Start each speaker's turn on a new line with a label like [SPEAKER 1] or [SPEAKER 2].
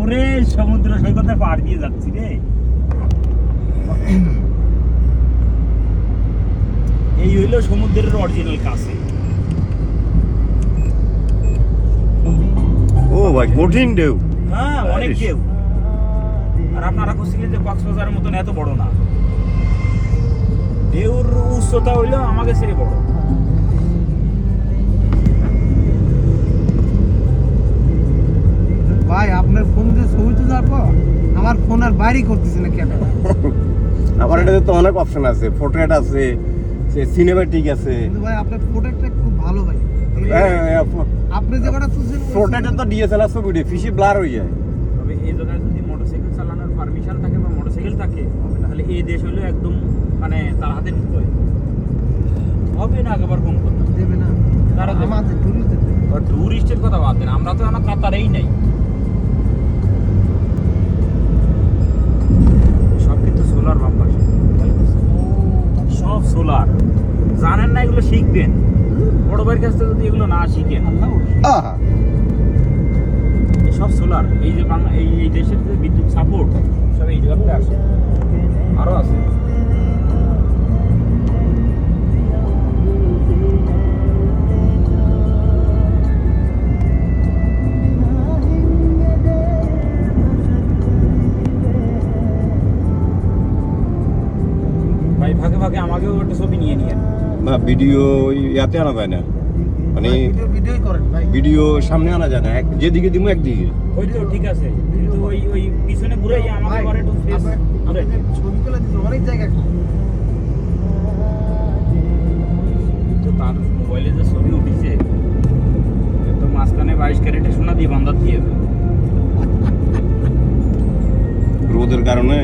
[SPEAKER 1] ওরে সমুদ্র সৈকতে পাড় দিয়ে যাচ্ছি রে। এই হইলো সমুদ্রের অরিজিনাল কাছে।
[SPEAKER 2] ও ভাই কঠিন ঢেউ।
[SPEAKER 1] হ্যাঁ অনেক ঢেউ। আর আপনারা করছিলেন যে কক্সবাজারের মতন এত বড় না। ঢেউর উচ্চতা হইলো আমাকে ছেড়ে বড়।
[SPEAKER 3] ভাই আপনার ফোন দিয়ে ছবি তোলার পর আমার ফোন আর বাইরে করতেছে না কেন?
[SPEAKER 2] আমার এটাতে তো অনেক অপশন আছে, পোর্ট্রেট আছে, সিনেমাটিক আছে।
[SPEAKER 3] কিন্তু ভাই আপনার ফটোটা খুব ভালো ভাই। আপনি যে কটা তুলছেন
[SPEAKER 2] পোর্ট্রেটে তো ডিএসএলআর ছবি উঠে ফিশি ব্লার হয়ে যায়।
[SPEAKER 1] তবে এই জায়গায় যদি মোটরসাইকেল চালানোর পারমিশন থাকে বা মোটরসাইকেল থাকে তাহলে এই দেশ হইলো একদম মানে তার হাতের মুঠোয়। হবে না একবার কোন কথা
[SPEAKER 3] দেবে না,
[SPEAKER 1] তারা দেবে।
[SPEAKER 3] আমাদের টুরিস্ট দেবে।
[SPEAKER 1] আর টুরিস্টের কথা বাদ দেন, আমরা তো এখন কাতারেই নাই। সব কিন্তু সোলার বাম্পার, সব সোলার। জানেন না, এগুলো শিখবেন। বড় ভাইয়ের কাছ থেকে যদি এগুলো না শিখেন।
[SPEAKER 3] আল্লাহ
[SPEAKER 2] আহা
[SPEAKER 1] সব সোলার। এই যে বাংলা এই দেশের যে বিদ্যুৎ সাপোর্ট সব এই জায়গাতে আসে, আরো আছে। ভাই ভাগে ভাগে আমাকেও একটা ছবি নিয়ে নিয়ে।
[SPEAKER 2] না ভিডিও ইয়াতে আনা যায় না, মানে
[SPEAKER 3] ভিডিওই করেন ভাই।
[SPEAKER 2] ভিডিও সামনে আনা যায় না, যেদিকে দিমু একদিকে।
[SPEAKER 1] ওই তো ঠিক আছে, কিন্তু ওই পিছনে ঘুরে আমাকে আবার একটু ফেস ঘুরে।
[SPEAKER 3] ছবিগুলো দিতে অনেক জায়গা
[SPEAKER 1] তো তার মোবাইলে যে ছবি উঠেছে তো মাঝখানে 22 ক্যারেটে সোনা দিয়ে বান্ধা দিয়ে।
[SPEAKER 2] রোদের কারণে